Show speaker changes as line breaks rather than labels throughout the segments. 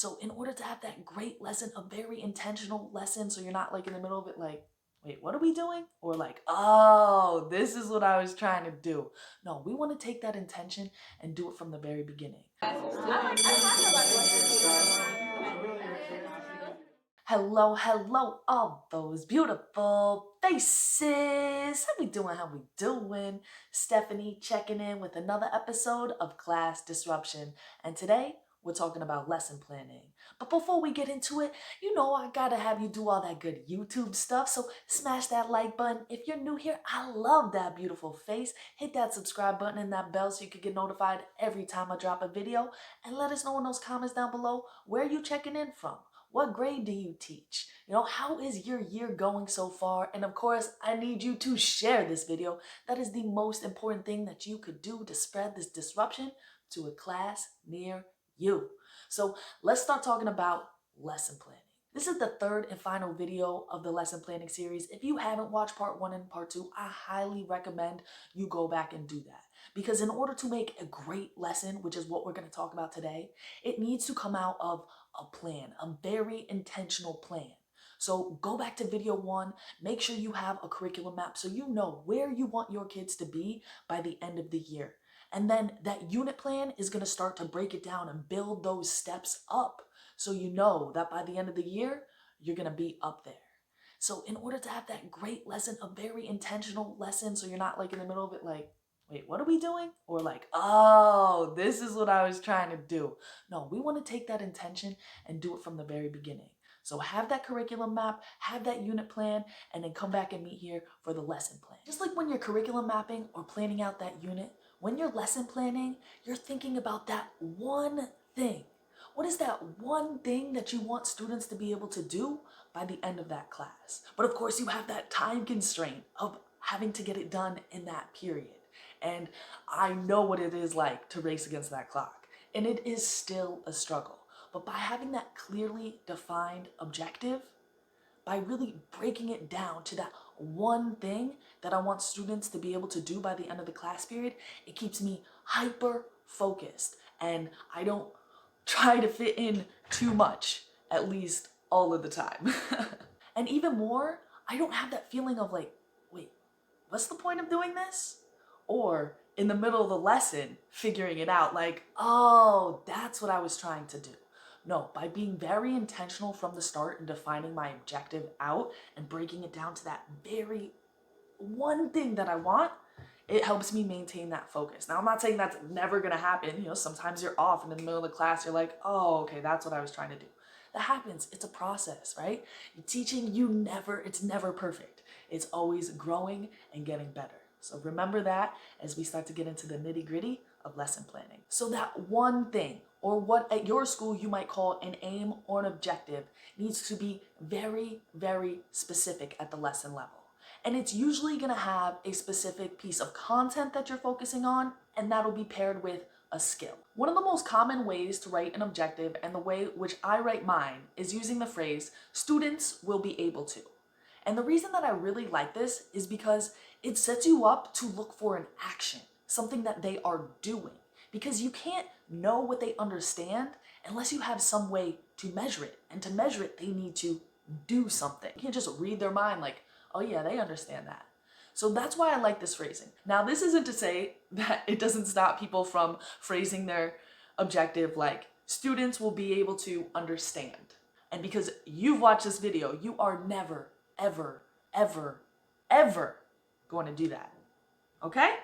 So in order to have that great lesson, a very intentional lesson, so you're not like in the middle of it like, wait, what are we doing? Or like, oh, this is what I was trying to do. No, we want to take that intention and do it from the very beginning. Hello, hello, all those beautiful faces. How we doing? How we doing? Stephanie checking in with another episode of Class Disruption. And today we're talking about lesson planning. But before we get into it, you know I gotta have you do all that good YouTube stuff. So smash that like button. If you're new here, I love that beautiful face. Hit that subscribe button and that bell so you can get notified every time I drop a video. And let us know in those comments down below where you checking in from. What grade do you teach? How is your year going so far? And of course, I need you to share this video. That is the most important thing that you could do to spread this disruption to a class near you. So let's start talking about lesson planning. This is the third and final video of the lesson planning series. If you haven't watched part 1 and part 2, I highly recommend you go back and do that. Because in order to make a great lesson, which is what we're going to talk about today, it needs to come out of a plan, a very intentional plan. So go back to video 1, make sure you have a curriculum map so you know where you want your kids to be by the end of the year. And then that unit plan is going to start to break it down and build those steps up so you know that by the end of the year, you're going to be up there. So in order to have that great lesson, a very intentional lesson, so you're not like in the middle of it like, wait, what are we doing? Or like, oh, this is what I was trying to do. No, we want to take that intention and do it from the very beginning. So have that curriculum map, have that unit plan, and then come back and meet here for the lesson plan. Just like when you're curriculum mapping or planning out that unit, when you're lesson planning, you're thinking about that one thing. What is that one thing that you want students to be able to do by the end of that class? But of course, you have that time constraint of having to get it done in that period. And I know what it is like to race against that clock. And it is still a struggle. But by having that clearly defined objective, by really breaking it down to that one thing that I want students to be able to do by the end of the class period, it keeps me hyper focused and I don't try to fit in too much, at least all of the time. And even more, I don't have that feeling of like, wait, what's the point of doing this? Or in the middle of the lesson, figuring it out like, oh, that's what I was trying to do. No, by being very intentional from the start and defining my objective out and breaking it down to that very one thing that I want, it helps me maintain that focus. Now, I'm not saying that's never gonna happen. Sometimes you're off and in the middle of the class, you're like, oh, okay, that's what I was trying to do. That happens. It's a process, right? Teaching, it's never perfect. It's always growing and getting better. So remember that as we start to get into the nitty-gritty of lesson planning. So that one thing, or what at your school you might call an aim or an objective, needs to be very, very specific at the lesson level. And it's usually going to have a specific piece of content that you're focusing on, and that'll be paired with a skill. One of the most common ways to write an objective, and the way which I write mine, is using the phrase, students will be able to. And the reason that I really like this is because it sets you up to look for an action, something that they are doing. Because you can't know what they understand unless you have some way to measure it. And to measure it, they need to do something. You can't just read their mind like, oh yeah, they understand that. So that's why I like this phrasing. Now, this isn't to say that it doesn't stop people from phrasing their objective like, students will be able to understand. And because you've watched this video, you are never, ever, ever, ever going to do that. Okay?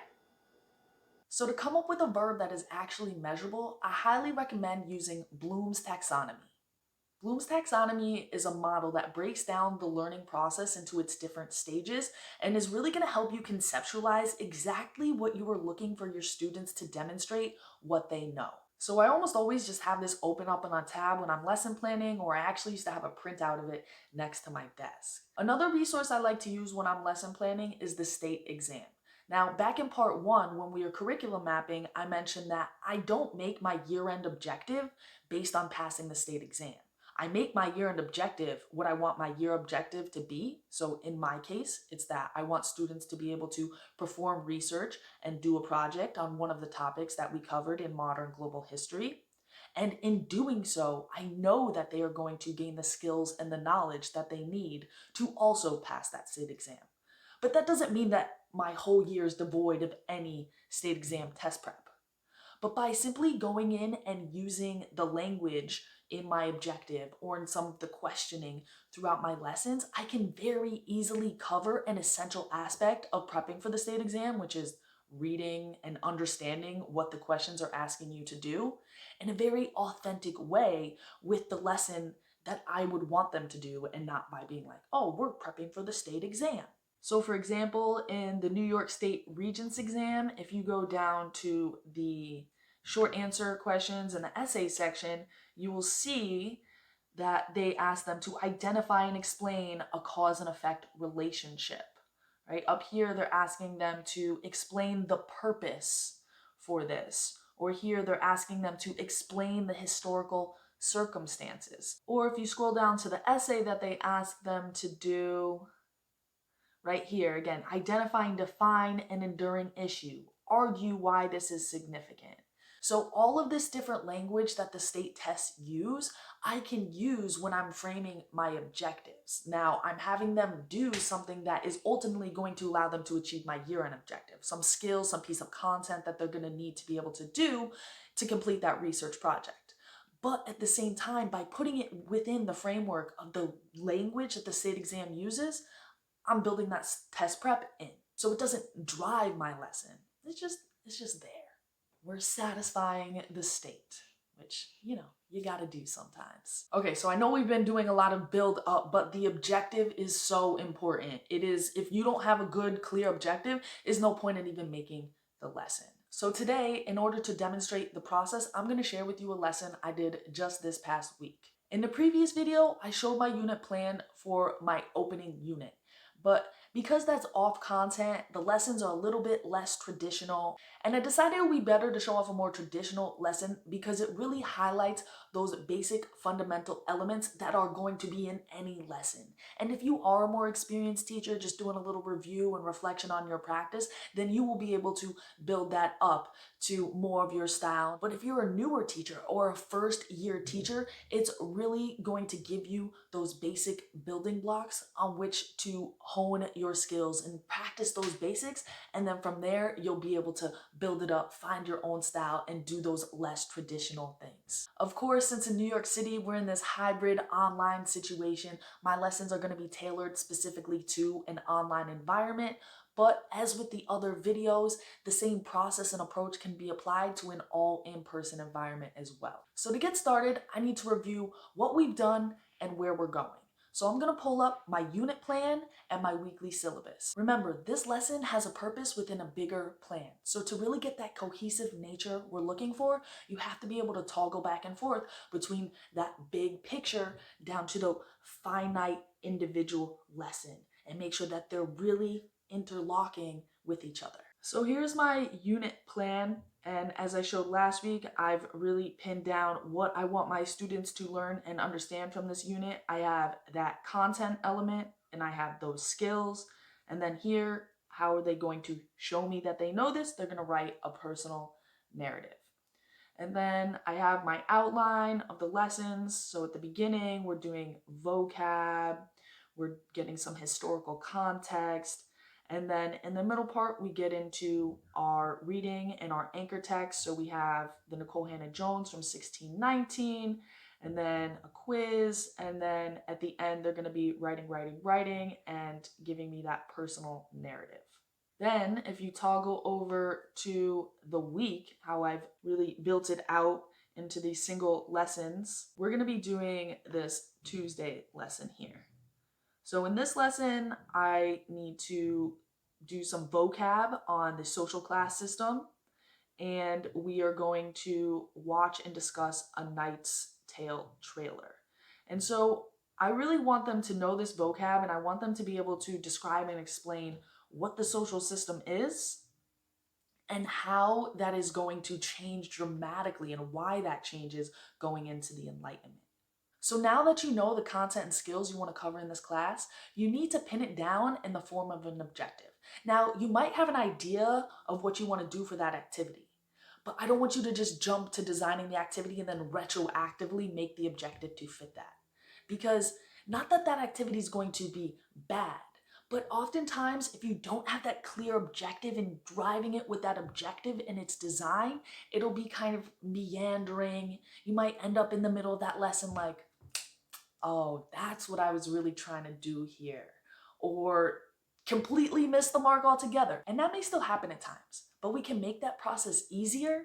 So to come up with a verb that is actually measurable, I highly recommend using Bloom's taxonomy. Bloom's taxonomy is a model that breaks down the learning process into its different stages and is really going to help you conceptualize exactly what you are looking for your students to demonstrate what they know. So I almost always just have this open up on a tab when I'm lesson planning, or I actually used to have a printout of it next to my desk. Another resource I like to use when I'm lesson planning is the state exam. Now, back in part 1, when we were curriculum mapping, I mentioned that I don't make my year-end objective based on passing the state exam. I make my year-end objective what I want my year objective to be. So in my case, it's that I want students to be able to perform research and do a project on one of the topics that we covered in modern global history. And in doing so, I know that they are going to gain the skills and the knowledge that they need to also pass that state exam. But that doesn't mean that my whole year is devoid of any state exam test prep. But by simply going in and using the language in my objective or in some of the questioning throughout my lessons, I can very easily cover an essential aspect of prepping for the state exam, which is reading and understanding what the questions are asking you to do in a very authentic way with the lesson that I would want them to do, and not by being like, oh, we're prepping for the state exam. So for example, in the New York State Regents exam, if you go down to the short answer questions in the essay section, you will see that they ask them to identify and explain a cause and effect relationship. Right? Up here, they're asking them to explain the purpose for this. Or here, they're asking them to explain the historical circumstances. Or if you scroll down to the essay that they ask them to do, right here, again, identify and define an enduring issue. Argue why this is significant. So all of this different language that the state tests use, I can use when I'm framing my objectives. Now, I'm having them do something that is ultimately going to allow them to achieve my year-end objective. Some skills, some piece of content that they're going to need to be able to do to complete that research project. But at the same time, by putting it within the framework of the language that the state exam uses, I'm building that test prep in. So it doesn't drive my lesson. It's just there. We're satisfying the state, which, you gotta do sometimes. Okay, so I know we've been doing a lot of build up, but the objective is so important. It is, if you don't have a good, clear objective, there's no point in even making the lesson. So today, in order to demonstrate the process, I'm gonna share with you a lesson I did just this past week. In the previous video, I showed my unit plan for my opening unit. But because that's off content, the lessons are a little bit less traditional. And I decided it would be better to show off a more traditional lesson because it really highlights those basic fundamental elements that are going to be in any lesson. And if you are a more experienced teacher, just doing a little review and reflection on your practice, then you will be able to build that up to more of your style. But if you're a newer teacher or a first year teacher, it's really going to give you those basic building blocks on which to hone your skills and practice those basics. And then from there, you'll be able to build it up, find your own style, and do those less traditional things. Of course, since in New York City, we're in this hybrid online situation, my lessons are going to be tailored specifically to an online environment. But as with the other videos, the same process and approach can be applied to an all in-person environment as well. So to get started, I need to review what we've done and where we're going. So I'm going to pull up my unit plan and my weekly syllabus. Remember, this lesson has a purpose within a bigger plan. So to really get that cohesive nature we're looking for, you have to be able to toggle back and forth between that big picture down to the finite individual lesson and make sure that they're really interlocking with each other. So here's my unit plan, and as I showed last week, I've really pinned down what I want my students to learn and understand from this unit. I have that content element and I have those skills, and then here, how are they going to show me that they know this? They're going to write a personal narrative. And then I have my outline of the lessons. So at the beginning, we're doing vocab, we're getting some historical context. And then in the middle part, we get into our reading and our anchor text. So we have the Nicole Hannah Jones from 1619, and then a quiz. And then at the end, they're going to be writing, and giving me that personal narrative. Then if you toggle over to the week, how I've really built it out into these single lessons, we're going to be doing this Tuesday lesson here. So in this lesson, I need to do some vocab on the social class system, and we are going to watch and discuss A Knight's Tale trailer. And so I really want them to know this vocab, and I want them to be able to describe and explain what the social system is and how that is going to change dramatically and why that changes going into the Enlightenment. So now that you know the content and skills you want to cover in this class, you need to pin it down in the form of an objective. Now, you might have an idea of what you want to do for that activity, but I don't want you to just jump to designing the activity and then retroactively make the objective to fit that. Because not that that activity is going to be bad, but oftentimes if you don't have that clear objective and driving it with that objective in its design, it'll be kind of meandering. You might end up in the middle of that lesson like, oh, that's what I was really trying to do here. Or completely miss the mark altogether. And that may still happen at times, but we can make that process easier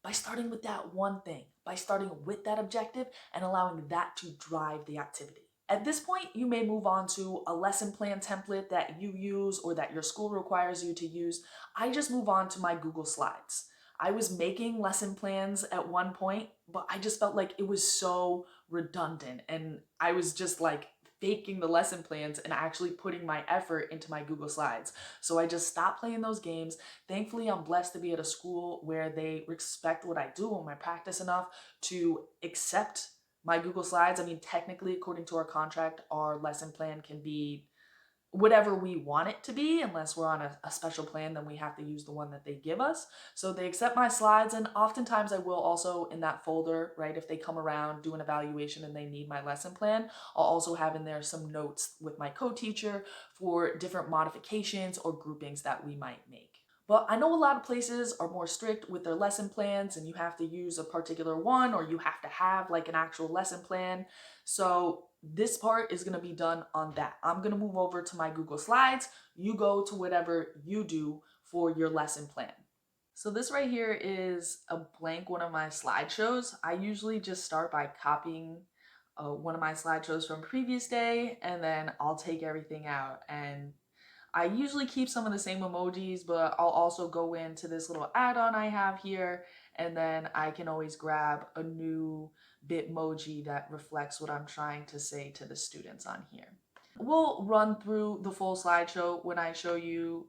by starting with that one thing, by starting with that objective and allowing that to drive the activity. At this point, you may move on to a lesson plan template that you use or that your school requires you to use. I just move on to my Google Slides. I was making lesson plans at one point, but I just felt like it was so redundant and I was just like faking the lesson plans and actually putting my effort into my Google Slides. So I just stopped playing those games. Thankfully, I'm blessed to be at a school where they respect what I do and my practice enough to accept my Google Slides. I mean, technically, according to our contract, our lesson plan can be whatever we want it to be. Unless we're on a special plan, then we have to use the one that they give us. So they accept my slides, and oftentimes I will also in that folder, right, if they come around, do an evaluation and they need my lesson plan, I'll also have in there some notes with my co-teacher for different modifications or groupings that we might make. But I know a lot of places are more strict with their lesson plans and you have to use a particular one or you have to have like an actual lesson plan. So this part is going to be done on that. I'm going to move over to my Google Slides. You go to whatever you do for your lesson plan. So this right here is a blank one of my slideshows. I usually just start by copying one of my slideshows from previous day and then I'll take everything out, and I usually keep some of the same emojis, but I'll also go into this little add-on I have here, and then I can always grab a new Bitmoji that reflects what I'm trying to say to the students on here. We'll run through the full slideshow when I show you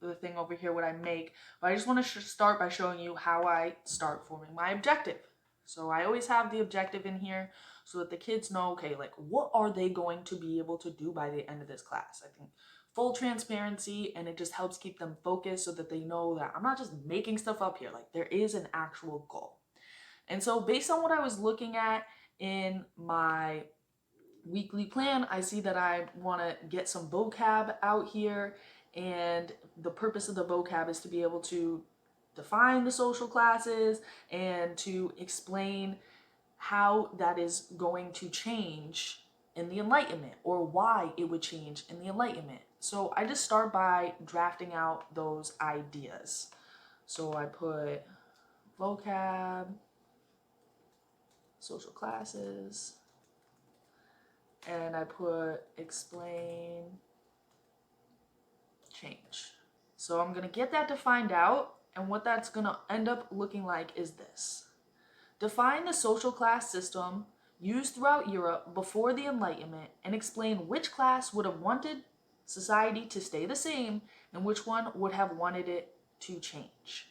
the thing over here, what I make, but I just want to start by showing you how I start forming my objective. So I always have the objective in here so that the kids know, okay, like what are they going to be able to do by the end of this class? I think full transparency, and it just helps keep them focused so that they know that I'm not just making stuff up here, like there is an actual goal. And so based on what I was looking at in my weekly plan, I see that I want to get some vocab out here, and the purpose of the vocab is to be able to define the social classes and to explain how that is going to change in the Enlightenment or why it would change in the Enlightenment. So I just start by drafting out those ideas. So I put vocab, social classes, and I put explain, change. So I'm gonna get that defined out, and what that's gonna end up looking like is this. Define the social class system used throughout Europe before the Enlightenment and explain which class would have wanted society to stay the same and which one would have wanted it to change.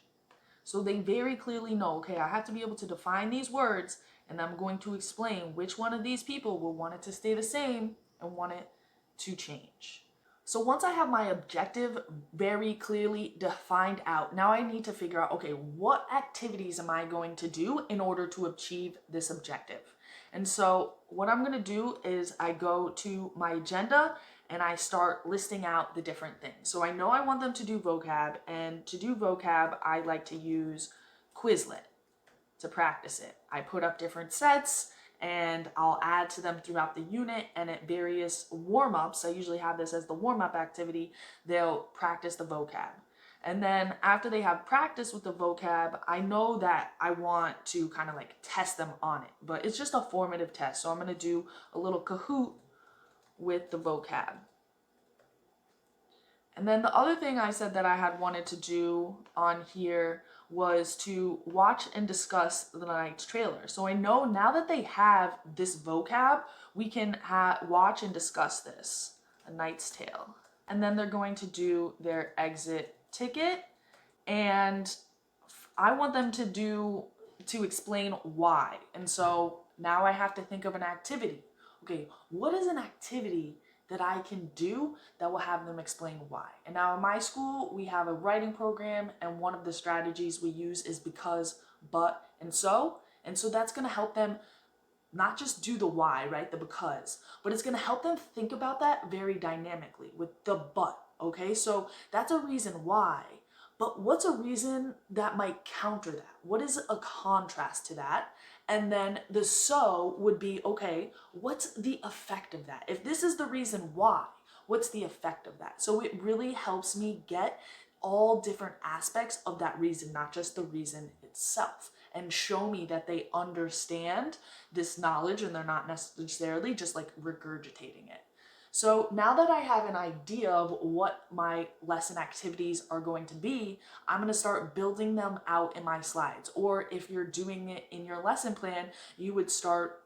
So they very clearly know, okay, I have to be able to define these words and I'm going to explain which one of these people will want it to stay the same and want it to change. So once I have my objective very clearly defined out, now I need to figure out, okay, what activities am I going to do in order to achieve this objective? And so what I'm going to do is I go to my agenda and I start listing out the different things. So I know I want them to do vocab, and to do vocab, I like to use Quizlet to practice it. I put up different sets and I'll add to them throughout the unit, and at various warm-ups, I usually have this as the warm-up activity, they'll practice the vocab. And then after they have practice with the vocab, I know that I want to kind of like test them on it, but it's just a formative test. So I'm going to do a little Kahoot with the vocab. And then the other thing I said that I had wanted to do on here was to watch and discuss the night's trailer. So I know now that they have this vocab, we can watch and discuss this, A Knight's Tale. And then they're going to do their exit ticket, and I want them to explain why. And so now I have to think of an activity. Okay, what is an activity that I can do that will have them explain why. And now in my school, we have a writing program, and one of the strategies we use is because, but, and so. And so that's going to help them not just do the why, right? The because, but it's going to help them think about that very dynamically with the but, okay? So that's a reason why. But what's a reason that might counter that? What is a contrast to that? And then the so would be, okay, what's the effect of that? If this is the reason why, what's the effect of that? So it really helps me get all different aspects of that reason, not just the reason itself, and show me that they understand this knowledge and they're not necessarily just like regurgitating it. So now that I have an idea of what my lesson activities are going to be, I'm going to start building them out in my slides. Or if you're doing it in your lesson plan, you would start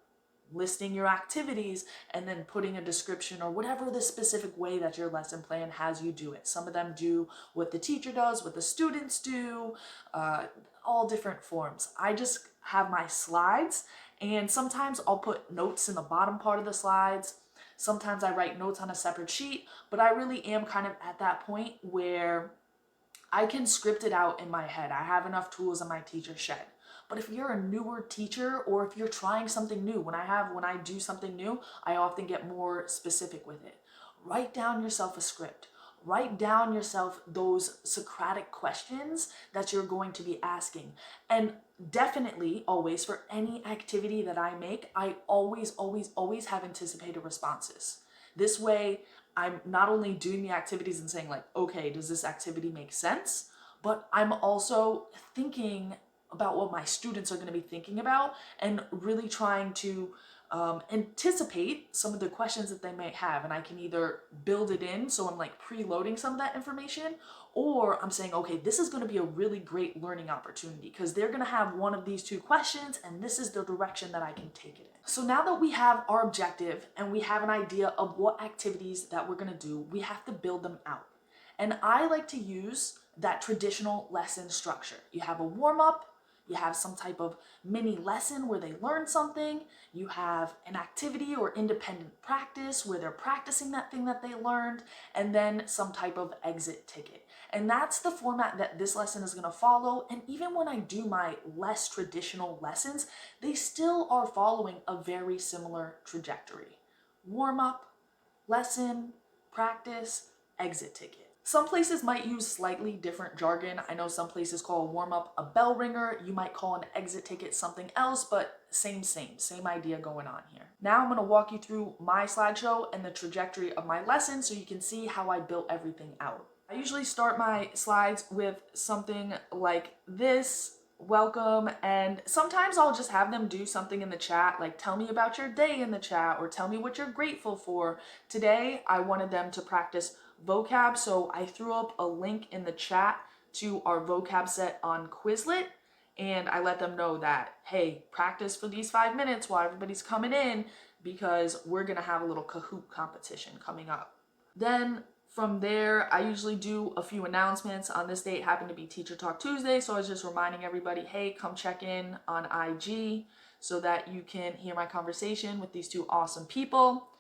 listing your activities and then putting a description or whatever the specific way that your lesson plan has you do it. Some of them do what the teacher does, what the students do, all different forms. I just have my slides, and sometimes I'll put notes in the bottom part of the slides. Sometimes I write notes on a separate sheet, but I really am kind of at that point where I can script it out in my head. I have enough tools in my teacher shed. But if you're a newer teacher, or if you're trying something new, when I do something new, I often get more specific with it. Write down yourself a script. Write down yourself those Socratic questions that you're going to be asking. And definitely, always, for any activity that I make, I always have anticipated responses. This way, I'm not only doing the activities and saying like, okay, does this activity make sense? But I'm also thinking about what my students are going to be thinking about, and really trying to anticipate some of the questions that they may have. And I can either build it in, so I'm like preloading some of that information, or I'm saying, okay, this is going to be a really great learning opportunity because they're going to have one of these two questions, and this is the direction that I can take it in. So now that we have our objective and we have an idea of what activities that we're going to do, we have to build them out. And I like to use that traditional lesson structure. You have a warm-up, you have some type of mini lesson where they learn something, you have an activity or independent practice where they're practicing that thing that they learned, and then some type of exit ticket. And that's the format that this lesson is going to follow. And even when I do my less traditional lessons, they still are following a very similar trajectory. Warm up, lesson, practice, exit ticket. Some places might use slightly different jargon. I know some places call a warm-up a bell ringer. You might call an exit ticket something else, but same idea going on here. Now I'm going to walk you through my slideshow and the trajectory of my lesson so you can see how I built everything out. I usually start my slides with something like this, welcome, and sometimes I'll just have them do something in the chat, like tell me about your day in the chat, or tell me what you're grateful for. Today, I wanted them to practice vocab, so I threw up a link in the chat to our vocab set on Quizlet, and I let them know that, hey, practice for these 5 minutes while everybody's coming in, because we're gonna have a little Kahoot competition coming up. Then from there, I usually do a few announcements. On this date happened to be Teacher Talk Tuesday, so I was just reminding everybody, hey, come check in on IG so that you can hear my conversation with these two awesome people.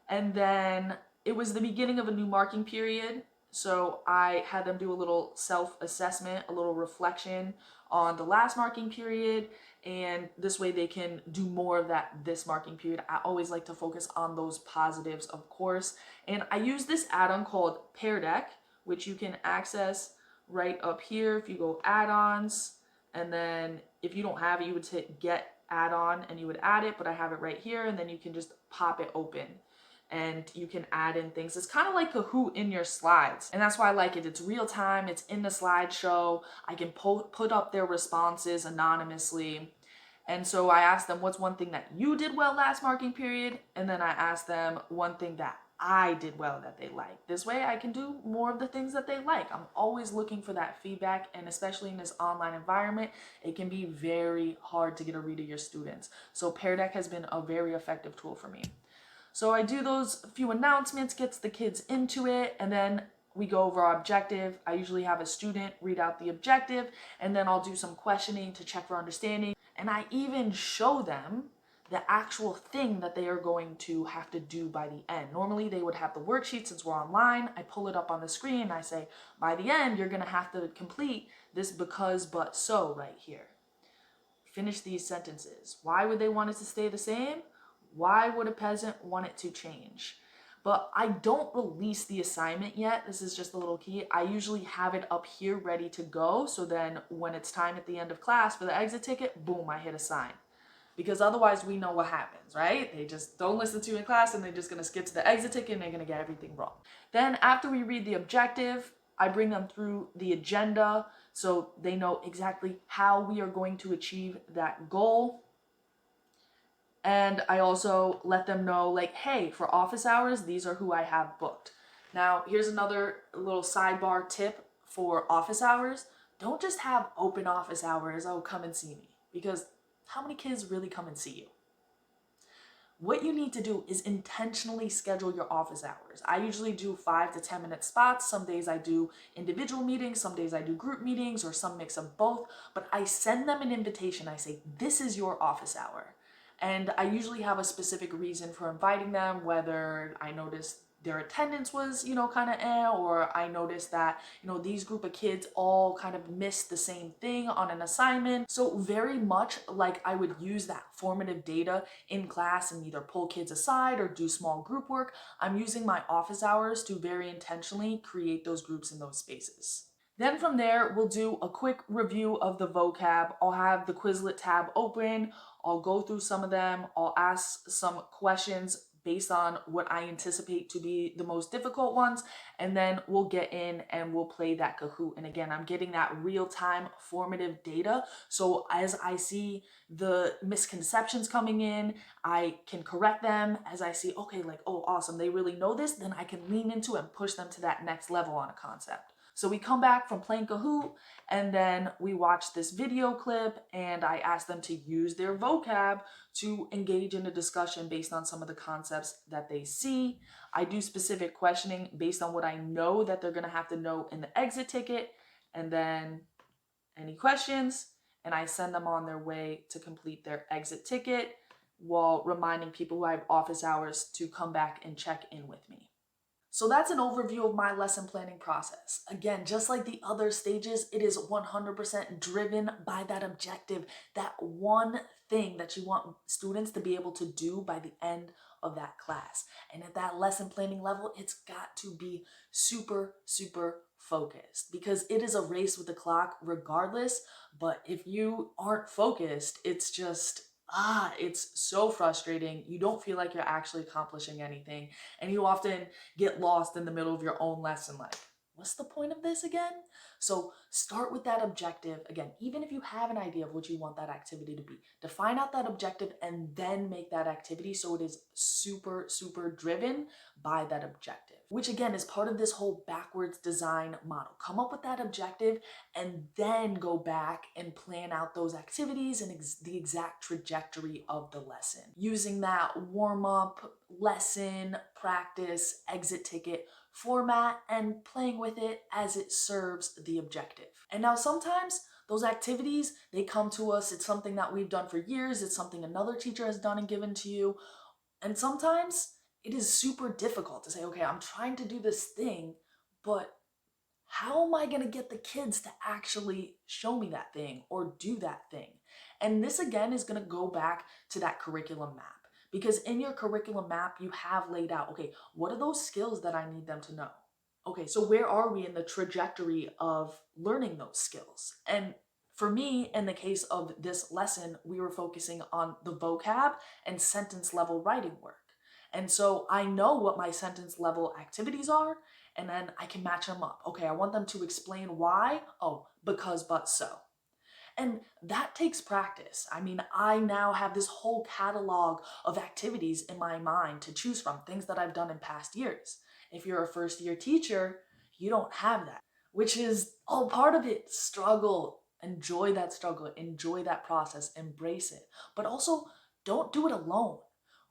And then it was the beginning of a new marking period, so I had them do a little self-assessment, a little reflection on the last marking period, and this way they can do more of that this marking period. I always like to focus on those positives, of course, and I use this add-on called Pear Deck, which you can access right up here if you go add-ons, and then if you don't have it, you would hit get add-on and you would add it, but I have it right here, and then you can just pop it open and you can add in things. It's kind of like Kahoot in your slides, and that's why I like it. It's real time, it's in the slideshow. I can put up their responses anonymously. And so I asked them, what's one thing that you did well last marking period? And then I asked them one thing that I did well that they like. This way I can do more of the things that they like. I'm always looking for that feedback, and especially in this online environment, it can be very hard to get a read of your students. So Pear Deck has been a very effective tool for me. So I do those few announcements, gets the kids into it, and then we go over our objective. I usually have a student read out the objective, and then I'll do some questioning to check for understanding. And I even show them the actual thing that they are going to have to do by the end. Normally they would have the worksheet. Since we're online, I pull it up on the screen and I say, by the end, you're gonna have to complete this because, but, so right here. Finish these sentences. Why would they want it to stay the same? Why would a peasant want it to change? But I don't release the assignment yet. This is just a little key. I usually have it up here ready to go. So then when it's time at the end of class for the exit ticket, boom, I hit assign. Because otherwise we know what happens, right? They just don't listen to you in class and they're just gonna skip to the exit ticket and they're gonna get everything wrong. Then after we read the objective, I bring them through the agenda so they know exactly how we are going to achieve that goal. And I also let them know, like, hey, for office hours, these are who I have booked. Now, here's another little sidebar tip for office hours. Don't just have open office hours, oh, come and see me. Because how many kids really come and see you? What you need to do is intentionally schedule your office hours. I usually do 5 to 10 minute spots. Some days I do individual meetings, some days I do group meetings, or some mix of both. But I send them an invitation. I say, this is your office hour. And I usually have a specific reason for inviting them, whether I noticed their attendance was, kind of or I noticed that, these group of kids all kind of missed the same thing on an assignment. So very much like I would use that formative data in class and either pull kids aside or do small group work, I'm using my office hours to very intentionally create those groups in those spaces. Then from there, we'll do a quick review of the vocab. I'll have the Quizlet tab open. I'll go through some of them. I'll ask some questions based on what I anticipate to be the most difficult ones. And then we'll get in and we'll play that Kahoot. And again, I'm getting that real-time formative data. So as I see the misconceptions coming in, I can correct them. As I see, okay, like, oh, awesome, they really know this, then I can lean into and push them to that next level on a concept. So we come back from playing Kahoot and then we watch this video clip and I ask them to use their vocab to engage in a discussion based on some of the concepts that they see. I do specific questioning based on what I know that they're gonna have to know in the exit ticket, and then any questions, and I send them on their way to complete their exit ticket while reminding people who I have office hours to come back and check in with me. So that's an overview of my lesson planning process. Again, just like the other stages, it is 100% driven by that objective, that one thing that you want students to be able to do by the end of that class. And at that lesson planning level, it's got to be super, super focused because it is a race with the clock regardless. But if you aren't focused, it's just it's so frustrating. You don't feel like you're actually accomplishing anything. And you often get lost in the middle of your own lesson, like, what's the point of this again? So start with that objective. Again, even if you have an idea of what you want that activity to be, define out that objective and then make that activity so it is super, super driven by that objective, which again is part of this whole backwards design model. Come up with that objective and then go back and plan out those activities and the exact trajectory of the lesson. Using that warm-up, lesson, practice, exit ticket format and playing with it as it serves the objective. And now sometimes those activities, they come to us. It's something that we've done for years. It's something another teacher has done and given to you. And sometimes it is super difficult to say, okay, I'm trying to do this thing, but how am I going to get the kids to actually show me that thing or do that thing? And this again is going to go back to that curriculum map. Because in your curriculum map, you have laid out, okay, what are those skills that I need them to know? Okay, so where are we in the trajectory of learning those skills? And for me, in the case of this lesson, we were focusing on the vocab and sentence level writing work. And so I know what my sentence level activities are, and then I can match them up. Okay, I want them to explain why. Oh, because, but, so. And that takes practice. I mean, I now have this whole catalog of activities in my mind to choose from, things that I've done in past years. If you're a first year teacher, you don't have that, which is all part of it. Struggle, enjoy that struggle, enjoy that process, embrace it. But also, don't do it alone.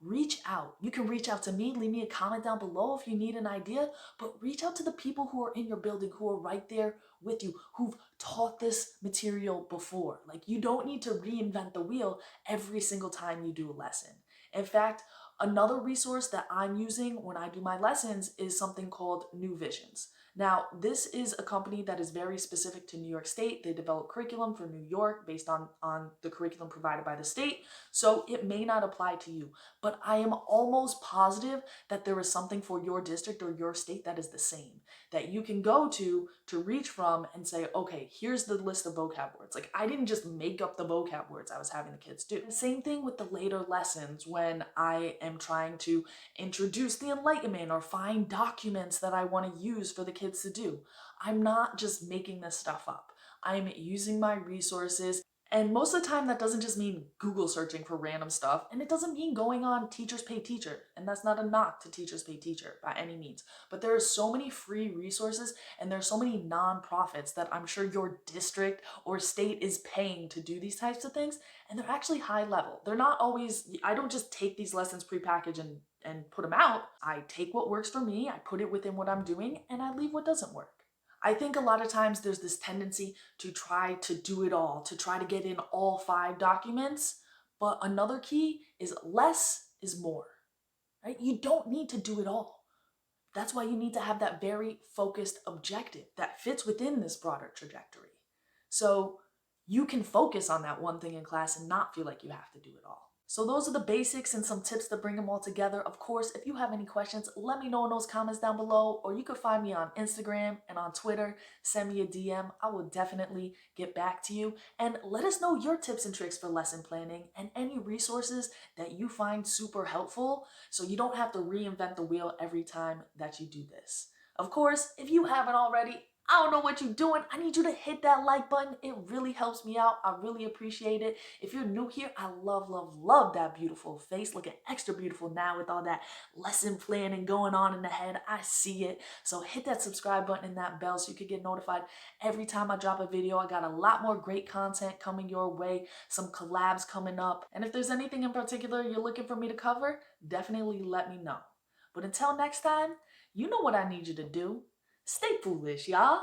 Reach out. You can reach out to me, leave me a comment down below if you need an idea, but reach out to the people who are in your building who are right there with you who've taught this material before. Like, you don't need to reinvent the wheel every single time you do a lesson. In fact, another resource that I'm using when I do my lessons is something called New Visions. Now, this is a company that is very specific to New York State. They develop curriculum for New York based on the curriculum provided by the state, so it may not apply to you. But I am almost positive that there is something for your district or your state that is the same, that you can go to reach from and say, okay, here's the list of vocab words. Like, I didn't just make up the vocab words I was having the kids do. Same thing with the later lessons when I am trying to introduce the Enlightenment or find documents that I want to use for the kids to do. I'm not just making this stuff up. I'm using my resources. And most of the time, that doesn't just mean Google searching for random stuff, and it doesn't mean going on Teachers Pay Teacher, and that's not a knock to Teachers Pay Teacher by any means. But there are so many free resources, and there's so many nonprofits that I'm sure your district or state is paying to do these types of things, and they're actually high level. They're not always, I don't just take these lessons prepackaged and put them out. I take what works for me, I put it within what I'm doing, and I leave what doesn't work. I think a lot of times there's this tendency to try to do it all, to try to get in all 5 documents, but another key is less is more, right? You don't need to do it all. That's why you need to have that very focused objective that fits within this broader trajectory. So you can focus on that one thing in class and not feel like you have to do it all. So those are the basics and some tips to bring them all together. Of course, if you have any questions, let me know in those comments down below, or you could find me on Instagram and on Twitter. Send me a DM. I will definitely get back to you. And let us know your tips and tricks for lesson planning and any resources that you find super helpful so you don't have to reinvent the wheel every time that you do this. Of course, if you haven't already, I don't know what you're doing. I need you to hit that like button. It really helps me out. I really appreciate it. If you're new here, I love, love, love that beautiful face. Looking extra beautiful now with all that lesson planning going on in the head. I see it. So hit that subscribe button and that bell so you can get notified every time I drop a video. I got a lot more great content coming your way, some collabs coming up. And if there's anything in particular you're looking for me to cover, definitely let me know. But until next time, you know what I need you to do. Stay foolish, y'all.